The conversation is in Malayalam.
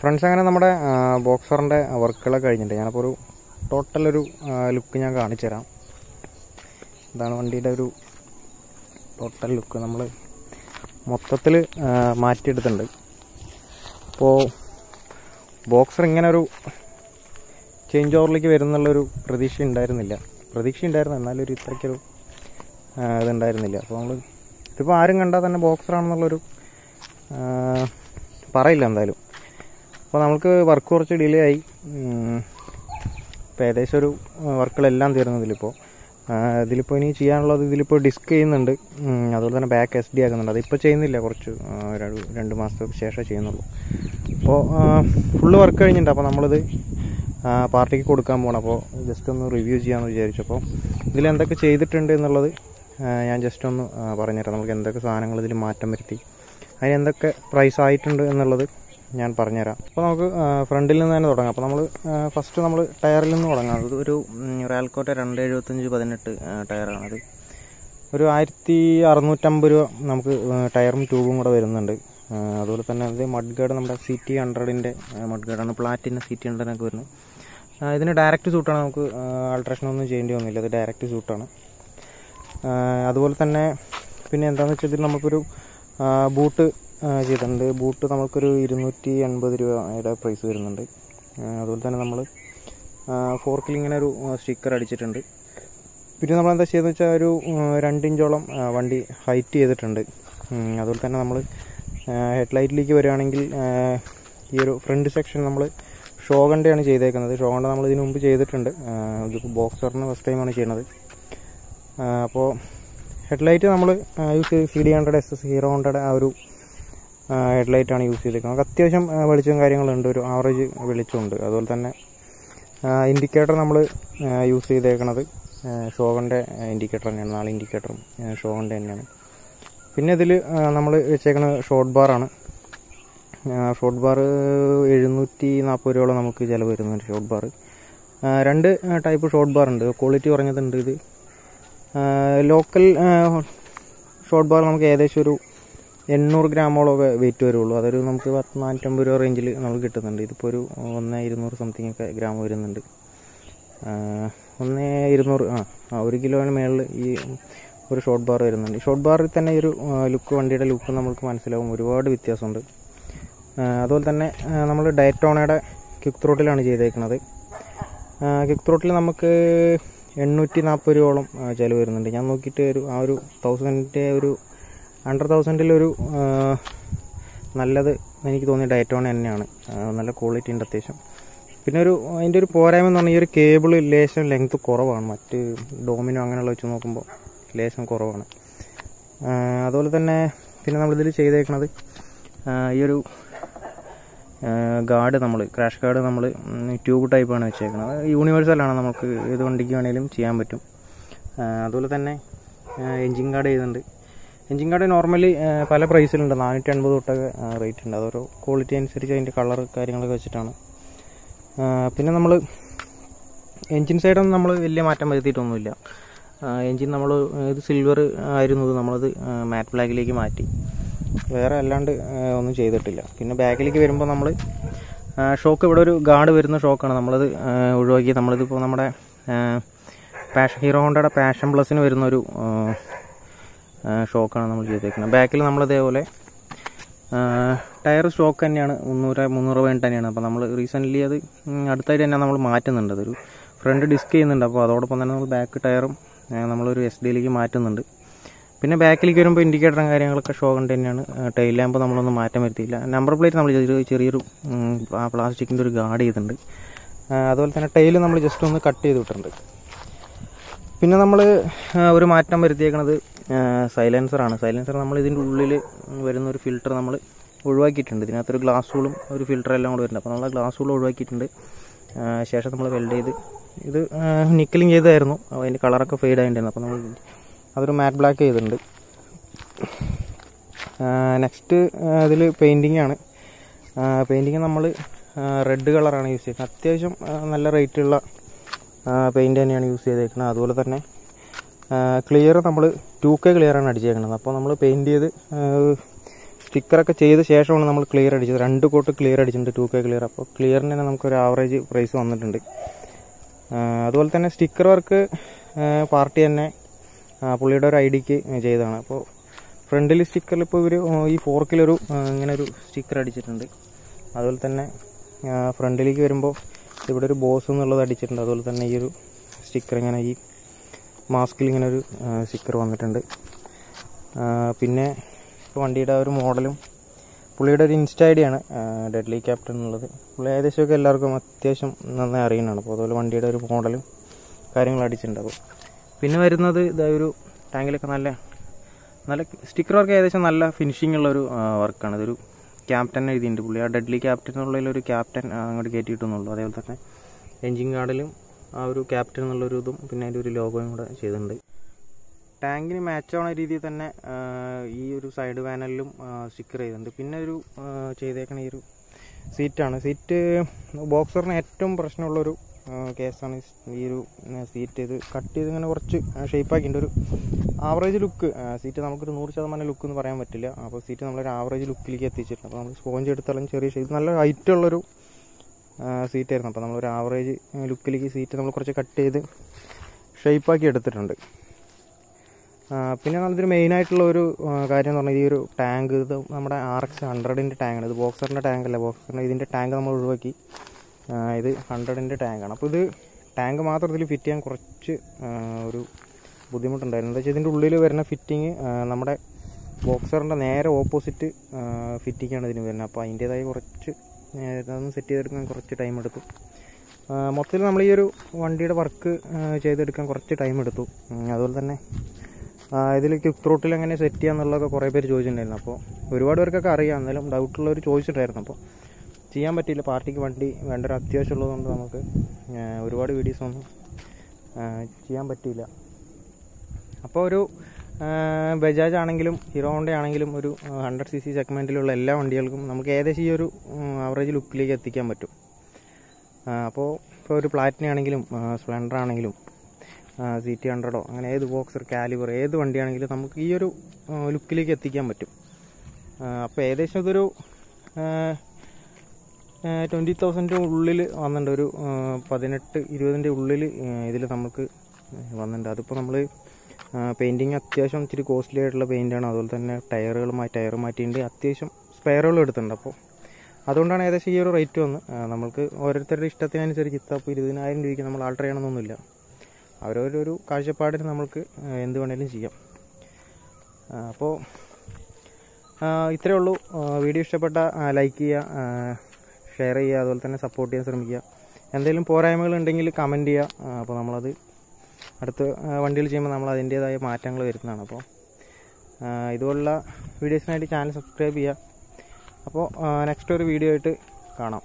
ഫ്രണ്ട്സ്, അങ്ങനെ നമ്മുടെ ബോക്സറിൻ്റെ വർക്കുകളൊക്കെ കഴിഞ്ഞിട്ട് ഞാനപ്പോൾ ഒരു ടോട്ടലൊരു ലുക്ക് ഞാൻ കാണിച്ചു തരാം. ഇതാണ് വണ്ടിയുടെ ഒരു ടോട്ടൽ ലുക്ക്. നമ്മൾ മൊത്തത്തിൽ മാറ്റിയെടുത്തിട്ടുണ്ട്. അപ്പോൾ ബോക്സർ ഇങ്ങനെ ഒരു ചേഞ്ച് ഓവറിലേക്ക് വരുന്നുള്ളൊരു പ്രതീക്ഷ ഉണ്ടായിരുന്നു, എന്നാലും ഒരു ഇത്രയ്ക്കൊരു ഇതുണ്ടായിരുന്നില്ല. അപ്പോൾ നമ്മൾ ഇതിപ്പോൾ ആരും കണ്ടാൽ തന്നെ ബോക്സറാണെന്നുള്ളൊരു പറയില്ല എന്തായാലും. അപ്പോൾ നമുക്ക് വർക്ക് കുറച്ച് ഡിലേ ആയി. ഇപ്പോൾ ഏകദേശം ഒരു വർക്കുകളെല്ലാം തീർന്നു. ഇതിലിപ്പോൾ ഇനി ചെയ്യാനുള്ളത് ഇതിലിപ്പോൾ ഡിസ്ക് ചെയ്യുന്നുണ്ട്, അതുപോലെ തന്നെ ബാക്ക് SD ആക്കുന്നുണ്ട്. അതിപ്പോൾ ചെയ്യുന്നില്ല, കുറച്ച് 2 മാസത്തിന് ശേഷം ചെയ്യുന്നുള്ളൂ. അപ്പോൾ ഫുള്ള് വർക്ക് കഴിഞ്ഞിട്ടുണ്ട്. അപ്പോൾ നമ്മളിത് പാർട്ടിക്ക് കൊടുക്കാൻ പോകണം. അപ്പോൾ ജസ്റ്റ് ഒന്ന് റിവ്യൂ ചെയ്യാമെന്ന് വിചാരിച്ചു. അപ്പോൾ ഇതിലെന്തൊക്കെ ചെയ്തിട്ടുണ്ട് എന്നുള്ളത് ഞാൻ ജസ്റ്റ് ഒന്ന് പറഞ്ഞുതരാം. നമുക്ക് എന്തൊക്കെ സാധനങ്ങൾ ഇതിൽ മാറ്റം വരുത്തി, അതിന് എന്തൊക്കെ പ്രൈസ് ആയിട്ടുണ്ട് എന്നുള്ളത് ഞാൻ പറഞ്ഞുതരാം. അപ്പോൾ നമുക്ക് ഫ്രണ്ടിൽ നിന്ന് തന്നെ തുടങ്ങാം. അപ്പോൾ നമ്മൾ ഫസ്റ്റ് നമ്മൾ ടയറിൽ നിന്ന് തുടങ്ങാം. അത് ഒരു റാൽക്കോട്ട 275/18 ടയറാണത്. ഒരു 1650 രൂപ നമുക്ക് ടയറും ട്യൂബും കൂടെ വരുന്നുണ്ട്. അതുപോലെ തന്നെ അത് മഡ് ഗാർഡ് നമ്മുടെ CT100ൻ്റെ മഡ് ഗാർഡാണ്, പ്ലാറ്റിനം CT100 വരുന്നത്. ഇതിന് ഡയറക്റ്റ് സൂട്ടാണ്, നമുക്ക് ആൾട്രേഷനൊന്നും ചെയ്യേണ്ടി വന്നില്ല, അത് ഡയറക്റ്റ് സൂട്ടാണ്. അതുപോലെ തന്നെ പിന്നെ എന്താണെന്ന് വെച്ചാൽ ഇതിൽ നമുക്കൊരു ബൂട്ട് ചെയ്തിട്ടുണ്ട്. ബൂട്ട് നമുക്കൊരു 280 രൂപയുടെ പ്രൈസ് വരുന്നുണ്ട്. അതുപോലെ തന്നെ നമ്മൾ ഫോർക്കിൽ ഇങ്ങനെ ഒരു സ്റ്റിക്കർ അടിച്ചിട്ടുണ്ട്. പിന്നെ നമ്മളെന്താ ചെയ്തതെന്ന് വെച്ചാൽ ഒരു 2 ഇഞ്ചോളം വണ്ടി ഹൈറ്റ് ചെയ്തിട്ടുണ്ട്. അതുപോലെ തന്നെ നമ്മൾ ഹെഡ്ലൈറ്റിലേക്ക് വരികയാണെങ്കിൽ ഈ ഒരു ഫ്രണ്ട് സെക്ഷൻ നമ്മൾ ഷോഗണ്ടയാണ് ചെയ്തേക്കുന്നത്. ഷോഗണ്ട നമ്മൾ ഇതിനു മുമ്പ് ചെയ്തിട്ടുണ്ട്. ഇതിപ്പോൾ ബോക്സറിന് ഫസ്റ്റ് ടൈമാണ് ചെയ്യുന്നത്. അപ്പോൾ ഹെഡ്ലൈറ്റ് നമ്മൾ യൂസ് ചെയ്ത് CD100 SS ഹീറോ ഹോണ്ടയുടെ ആ ഒരു ഹെഡ്ലൈറ്റാണ് യൂസ് ചെയ്തേക്കുന്നത്. നമുക്ക് അത്യാവശ്യം വെളിച്ചവും കാര്യങ്ങളുണ്ട്, ഒരു ആവറേജ് വെളിച്ചമുണ്ട്. അതുപോലെ തന്നെ ഇൻഡിക്കേറ്റർ നമ്മൾ യൂസ് ചെയ്തേക്കുന്നത് ഷോഗൻ്റെ ഇൻഡിക്കേറ്റർ തന്നെയാണ്, 4 ഇൻഡിക്കേറ്ററും ഷോഗൻ്റെ തന്നെയാണ്. പിന്നെ ഇതിൽ നമ്മൾ വെച്ചേക്കുന്നത് ഷോർട്ട് ബാറാണ്. ഷോർട്ട് ബാർ 740 രൂപയോളം നമുക്ക് ചിലവ് വരുന്നുണ്ട്. Short bar 2 type short bar ഉണ്ട്. ക്വാളിറ്റി കുറഞ്ഞതുണ്ട്. ഇത് ലോക്കൽ ഷോർട്ട് ബാർ നമുക്ക് ഏകദേശം ഒരു 800 ഗ്രാമോളമൊക്കെ വെയിറ്റ് വരുള്ളൂ. അതൊരു നമുക്ക് 450 രൂപ റേഞ്ചിൽ നമുക്ക് കിട്ടുന്നുണ്ട്. ഇതിപ്പോൾ ഒരു 1200 സംതിങ് ഒക്കെ ഗ്രാം വരുന്നുണ്ട്. 1200 1 കിലോന് മേളിൽ ഈ ഒരു ഷോർട്ട് ബാർ വരുന്നുണ്ട്. ഷോർട്ട് ബാറിൽ തന്നെ ഈ ഒരു ലുക്ക്, വണ്ടിയുടെ ലുക്ക് നമുക്ക് മനസ്സിലാവും, ഒരുപാട് വ്യത്യാസമുണ്ട്. അതുപോലെ തന്നെ നമ്മൾ ഡയറ്റോണയുടെ കിക്ക് ത്രോട്ടിലാണ് ചെയ്തേക്കുന്നത്. കിക്ക് ത്രോട്ടിൽ നമുക്ക് 840 രൂപയോളം ചിലവ് വരുന്നുണ്ട്. ഞാൻ നോക്കിയിട്ട് ആ ഒരു 1000ൻ്റെ ഒരു അണ്ടർ 1000ൽ നല്ലത് എനിക്ക് തോന്നിയ ഡയറ്റോണ തന്നെയാണ്. നല്ല ക്വാളിറ്റി ഉണ്ട് അത്യാവശ്യം. പിന്നെ അതിൻ്റെ ഒരു പോരായ്മ എന്ന് പറഞ്ഞാൽ ഈ ഒരു കേബിൾ ലേശം ലെങ്ത് കുറവാണ്, മറ്റ് ഡോമിനോ അങ്ങനെയുള്ള വെച്ച് നോക്കുമ്പോൾ ലേശം കുറവാണ്. അതുപോലെ തന്നെ പിന്നെ നമ്മളിതിൽ ചെയ്തേക്കുന്നത് ഈ ഒരു ഗാർഡ്, ക്രാഷ് ഗാർഡ് നമ്മൾ ട്യൂബ് ടൈപ്പാണ് വെച്ചേക്കുന്നത്. യൂണിവേഴ്സലാണ്, നമുക്ക് ഏത് വണ്ടിക്ക് വേണമെങ്കിലും ചെയ്യാൻ പറ്റും. അതുപോലെ തന്നെ എൻജിൻ ഗാർഡ് ചെയ്തിട്ടുണ്ട്. എൻജിൻ ഗാർഡ് നോർമലി പല പ്രൈസിലുണ്ട്, 480 തൊട്ടൊക്കെ റേറ്റ് ഉണ്ട്. അതൊരു ക്വാളിറ്റി അനുസരിച്ച് അതിൻ്റെ കളർ കാര്യങ്ങളൊക്കെ വെച്ചിട്ടാണ്. പിന്നെ നമ്മൾ എൻജിൻ സൈഡൊന്നും നമ്മൾ വലിയ മാറ്റം വരുത്തിയിട്ടൊന്നുമില്ല. എൻജിൻ നമ്മൾ ഇത് സിൽവർ ആയിരുന്നത് നമ്മളത് മാറ്റ് ബ്ലാക്കിലേക്ക് മാറ്റി, വേറെ അല്ലാണ്ട് ഒന്നും ചെയ്തിട്ടില്ല. പിന്നെ ബാക്കിലേക്ക് വരുമ്പോൾ നമ്മൾ ഷോക്ക്, ഇവിടെ ഒരു ഗാർഡ് വരുന്ന ഷോക്കാണ്, നമ്മളത് ഒഴിവാക്കി നമ്മളിതിപ്പോൾ നമ്മുടെ ഹീറോ ഹോണ്ടയുടെ പാഷൻ പ്ലസിന് വരുന്നൊരു ഷോക്കാണ് നമ്മൾ ചെയ്തേക്കുന്നത്. ബാക്കിൽ നമ്മളതേപോലെ ടയർ സ്റ്റോക്ക് തന്നെയാണ്, 300 വേണ്ടി തന്നെയാണ്. അപ്പോൾ നമ്മൾ റീസെൻ്റ്ലി അത് അടുത്തായിട്ട് തന്നെ നമ്മൾ മാറ്റുന്നുണ്ട്. അതൊരു ഫ്രണ്ട് ഡിസ്ക് ചെയ്യുന്നുണ്ട്. അപ്പോൾ അതോടൊപ്പം തന്നെ നമ്മൾ ബാക്ക് ടയറും നമ്മളൊരു SD മാറ്റുന്നുണ്ട്. പിന്നെ ബാക്കിലേക്ക് വരുമ്പോൾ ഇൻഡിക്കേറ്ററും കാര്യങ്ങളൊക്കെ ഷോഗണ്ട് തന്നെയാണ്. ടെയിൽ ലാമ്പ് നമ്മളൊന്നും മാറ്റം വരുത്തിയില്ല. നമ്പർ പ്ലേറ്റ് നമ്മൾ ചെറിയൊരു പ്ലാസ്റ്റിക്കിൻ്റെ ഒരു ഗാർഡ് ചെയ്തിട്ടുണ്ട്. അതുപോലെ തന്നെ ടെയിൽ നമ്മൾ ജസ്റ്റ് ഒന്ന് കട്ട് ചെയ്ത് വിട്ടിട്ടുണ്ട്. പിന്നെ നമ്മൾ ഒരു മാറ്റം വരുത്തിയേക്കുന്നത് സൈലൻസറാണ്. സൈലൻസർ നമ്മൾ ഇതിൻ്റെ ഉള്ളിൽ വരുന്നൊരു ഫിൽറ്റർ നമ്മൾ ഒഴിവാക്കിയിട്ടുണ്ട്. ഇതിനകത്തൊരു ഗ്ലാസ് ഹോളും ഒരു ഫിൽറ്റർ എല്ലാം കൂടെ വരുന്നുണ്ട്. അപ്പോൾ നമ്മൾ ഗ്ലാസ് ഹോൾ ഒഴിവാക്കിയിട്ടുണ്ട്. ശേഷം നമ്മൾ വെൽഡ് ചെയ്ത് ഇത് നിക്കലിങ് ചെയ്തായിരുന്നു. അതിൻ്റെ കളറൊക്കെ ഫെയ്ഡ് ആയിട്ടുണ്ടായിരുന്നു. അപ്പോൾ നമ്മൾ അതൊരു മാറ്റ് ബ്ലാക്ക് ചെയ്തിട്ടുണ്ട്. നെക്സ്റ്റ് ഇതിൽ പെയിൻറ്റിങ് ആണ്. പെയിൻറ്റിങ് നമ്മൾ റെഡ് കളറാണ് യൂസ് ചെയ്യുന്നത്. അത്യാവശ്യം നല്ല റേറ്റുള്ള പെയിൻറ്റ് തന്നെയാണ് യൂസ് ചെയ്തേക്കുന്നത്. അതുപോലെ തന്നെ ക്ലിയർ നമ്മൾ 2K ക്ലിയറാണ് അടിച്ചേക്കുന്നത്. അപ്പോൾ നമ്മൾ പെയിൻറ്റ് ചെയ്ത് സ്റ്റിക്കറൊക്കെ ചെയ്ത ശേഷമാണ് നമ്മൾ ക്ലിയർ അടിച്ചത്. 2 കോട്ട് ക്ലിയർ അടിച്ചിട്ടുണ്ട് 2K ക്ലിയർ. അപ്പോൾ ക്ലിയറിന് തന്നെ നമുക്കൊരു ആവറേജ് പ്രൈസ് വന്നിട്ടുണ്ട്. അതുപോലെ തന്നെ സ്റ്റിക്കർ വർക്ക് പാർട്ടി തന്നെ പുള്ളിയുടെ ഒരു ഐഡിക്ക് ചെയ്തതാണ്. അപ്പോൾ ഫ്രണ്ടിൽ സ്റ്റിക്കറിൽ ഇപ്പോൾ ഇവർ ഈ ഫോർക്കിലൊരു ഇങ്ങനെ ഒരു സ്റ്റിക്കർ അടിച്ചിട്ടുണ്ട്. അതുപോലെ തന്നെ ഫ്രണ്ടിലേക്ക് വരുമ്പോൾ ഇവിടെ ഒരു ബോസ് എന്നുള്ളത് അടിച്ചിട്ടുണ്ട്. അതുപോലെ തന്നെ ഈ ഒരു സ്റ്റിക്കർ ഇങ്ങനെ ഈ മാസ്കിൽ ഇങ്ങനെ ഒരു സ്റ്റിക്കർ വന്നിട്ടുണ്ട്. പിന്നെ വണ്ടിയുടെ ഒരു മോഡലും പുള്ളിയുടെ ഒരു ഇൻസ്റ്റ ഐഡിയാണ് ഡെഡ്ലി ക്യാപ്റ്റൻ എന്നുള്ളത്. പുള്ളി ഏകദേശമൊക്കെ എല്ലാവർക്കും അത്യാവശ്യം നന്നായി അറിയുന്നതാണ്. അപ്പോൾ അതുപോലെ വണ്ടിയുടെ ഒരു മോഡലും കാര്യങ്ങളും അടിച്ചിട്ടുണ്ട്. അപ്പോൾ പിന്നെ വരുന്നത് ഇതൊരു ടാങ്കിലൊക്കെ നല്ല സ്റ്റിക്കർ വർക്ക് ഏകദേശം നല്ല ഫിനിഷിംഗ് ഉള്ളൊരു വർക്കാണ്. ഇതൊരു ക്യാപ്റ്റൻ എഴുതിയിട്ടുണ്ട് പുള്ളി. ആ ഡെഡ്ലി ക്യാപ്റ്റൻ എന്നുള്ളതിലൊരു ക്യാപ്റ്റൻ അങ്ങോട്ട് കയറ്റിയിട്ടുന്നുള്ളൂ. അതേപോലെ തന്നെ എൻജിൻ കാർഡിലും ആ ഒരു ക്യാപ്റ്റൻ എന്നുള്ളൊരു ഇതും പിന്നെ അതിൻ്റെ ഒരു ലോഗോയും കൂടെ ചെയ്തിട്ടുണ്ട്. ടാങ്കിന് മാച്ച് ആവുന്ന രീതിയിൽ തന്നെ ഈ ഒരു സൈഡ് പാനലിലും സ്റ്റിക്കർ ചെയ്തിട്ടുണ്ട്. പിന്നെ ഒരു ചെയ്തേക്കണ ഈ ഒരു സീറ്റാണ്. സീറ്റ് ബോക്സറിന് ഏറ്റവും പ്രശ്നമുള്ളൊരു കേസാണ് ഈ ഒരു സീറ്റ്. ഇത് കട്ട് ചെയ്ത് ഇങ്ങനെ കുറച്ച് ഷേപ്പാക്കിയിട്ടുണ്ട്. ഒരു ആവറേജ് ലുക്ക് സീറ്റ് നമുക്കൊരു 100% ലുക്ക് എന്ന് പറയാൻ പറ്റില്ല. അപ്പോൾ സീറ്റ് നമ്മളൊരു ആവറേജ് ലുക്കിലേക്ക് എത്തിച്ചിട്ടുണ്ട്. അപ്പോൾ നമ്മൾ സ്പോഞ്ച് എടുത്താലും ചെറിയ ഷേപ്പ് നല്ല ഹൈറ്റുള്ളൊരു സീറ്റായിരുന്നു. അപ്പോൾ നമ്മളൊരു ആവറേജ് ലുക്കിലേക്ക് സീറ്റ് നമ്മൾ കുറച്ച് കട്ട് ചെയ്ത് ഷേപ്പാക്കി എടുത്തിട്ടുണ്ട്. പിന്നെ നമുക്കിതൊരു മെയിനായിട്ടുള്ള ഒരു കാര്യം എന്ന് പറഞ്ഞാൽ ഈ ഒരു ടാങ്ക് ഇത് നമ്മുടെ RX 100ൻ്റെ ടാങ്കാണ്. ഇത് ബോക്സറിൻ്റെ ടാങ്കല്ല. ബോക്സറിൻ്റെ ഇതിൻ്റെ ടാങ്ക് നമ്മൾ ഒഴിവാക്കി ഇത് 100ൻ്റെ ടാങ്കാണ്. അപ്പോൾ ഇത് ടാങ്ക് മാത്രം ഇതിൽ ഫിറ്റ് ചെയ്യാൻ കുറച്ച് ഒരു ബുദ്ധിമുട്ടുണ്ടായിരുന്നു. എന്താ വെച്ചാൽ ഇതിൻ്റെ ഉള്ളിൽ വരുന്ന ഫിറ്റിങ് നമ്മുടെ ബോക്സറിൻ്റെ നേരെ ഓപ്പോസിറ്റ് ഫിറ്റിങ്ങാണ് ഇതിന് വരുന്നത്. അപ്പോൾ അതിൻ്റേതായ കുറച്ച് അതൊന്ന് സെറ്റ് ചെയ്തെടുക്കാൻ കുറച്ച് ടൈം എടുത്തു. മൊത്തത്തിൽ നമ്മൾ ഈ ഒരു വണ്ടിയുടെ വർക്ക് ചെയ്തെടുക്കാൻ കുറച്ച് ടൈം എടുത്തു. അതുപോലെ തന്നെ ഇതിൽ ക്വിക്ക് ത്രോട്ടിൽ എങ്ങനെ സെറ്റ് ചെയ്യാന്നുള്ളതൊക്കെ കുറേ പേര് ചോദിച്ചിട്ടുണ്ടായിരുന്നു. അപ്പോൾ ഒരുപാട് പേർക്കൊക്കെ അറിയാം, എന്നാലും ഡൗട്ടുള്ളവർ ചോദിച്ചിട്ടുണ്ടായിരുന്നു. അപ്പോൾ ചെയ്യാൻ പറ്റിയില്ല. പാർട്ടിക്ക് വണ്ടി വേണ്ട ഒരു അത്യാവശ്യമുള്ളതുകൊണ്ട് നമുക്ക് ഒരുപാട് വീഡിയോസൊന്നും ചെയ്യാൻ പറ്റിയില്ല. അപ്പോൾ ഒരു ബജാജ് ആണെങ്കിലും ഹീറോ ഹോണ്ട ആണെങ്കിലും ഒരു 100cc സെഗ്മെൻറ്റിലുള്ള എല്ലാ വണ്ടികൾക്കും നമുക്ക് ഏകദേശം ഈ ഒരു ആവറേജ് ലുക്കിലേക്ക് എത്തിക്കാൻ പറ്റും. അപ്പോൾ ഒരു പ്ലാറ്റിന ആണെങ്കിലും സ്പ്ലെൻഡർ ആണെങ്കിലും CT100 അങ്ങനെ ഏത് ബോക്സർ കാലിബർ ഏത് വണ്ടിയാണെങ്കിലും നമുക്ക് ഈ ഒരു ലുക്കിലേക്ക് എത്തിക്കാൻ പറ്റും. അപ്പോൾ ഏകദേശം ഇതൊരു 20,000 ഉള്ളിൽ വന്നിട്ടുണ്ട്. ഒരു 18-20ൻ്റെ ഉള്ളിൽ ഇതിൽ നമുക്ക് വന്നിട്ടുണ്ട്. അതിപ്പോൾ നമ്മൾ പെയിൻറ്റിങ് അത്യാവശ്യം ഇച്ചിരി കോസ്റ്റ്ലി ആയിട്ടുള്ള പെയിൻറ്റാണ്. അതുപോലെ തന്നെ ടയർ മാറ്റിയിട്ടുണ്ട്. അത്യാവശ്യം സ്പെയറുകൾ എടുത്തിട്ടുണ്ട്. അപ്പോൾ അതുകൊണ്ടാണ് ഏകദേശം ഈ ഒരു റേറ്റ് വന്ന്. നമുക്ക് ഓരോരുത്തരുടെ ഇഷ്ടത്തിനനുസരിച്ച് ഇപ്പോൾ 20,000 രൂപയ്ക്ക് നമ്മൾ ആൾട്ടർ ചെയ്യണമെന്നൊന്നുമില്ല. അവരവരൊരു കാഴ്ചപ്പാടിന് നമുക്ക് എന്ത് വേണേലും ചെയ്യാം. അപ്പോൾ ഇത്രയേ ഉള്ളൂ. വീഡിയോ ഇഷ്ടപ്പെട്ട ലൈക്ക് ചെയ്യുക, ഷെയർ ചെയ്യുക, അതുപോലെ തന്നെ സപ്പോർട്ട് ചെയ്യാൻ ശ്രമിക്കുക. എന്തെങ്കിലും പോരായ്മകളുണ്ടെങ്കിൽ കമൻറ്റ് ചെയ്യുക. അപ്പോൾ നമ്മളത് അടുത്ത വണ്ടിയിൽ ചെയ്യുമ്പോൾ നമ്മൾ അതിൻ്റേതായ മാറ്റങ്ങൾ വരുന്നതാണ്. അപ്പോൾ ഇതുപോലുള്ള വീഡിയോസിനായിട്ട് ചാനൽ സബ്സ്ക്രൈബ് ചെയ്യുക. അപ്പോൾ നെക്സ്റ്റ് ഒരു വീഡിയോ ആയിട്ട് കാണാം.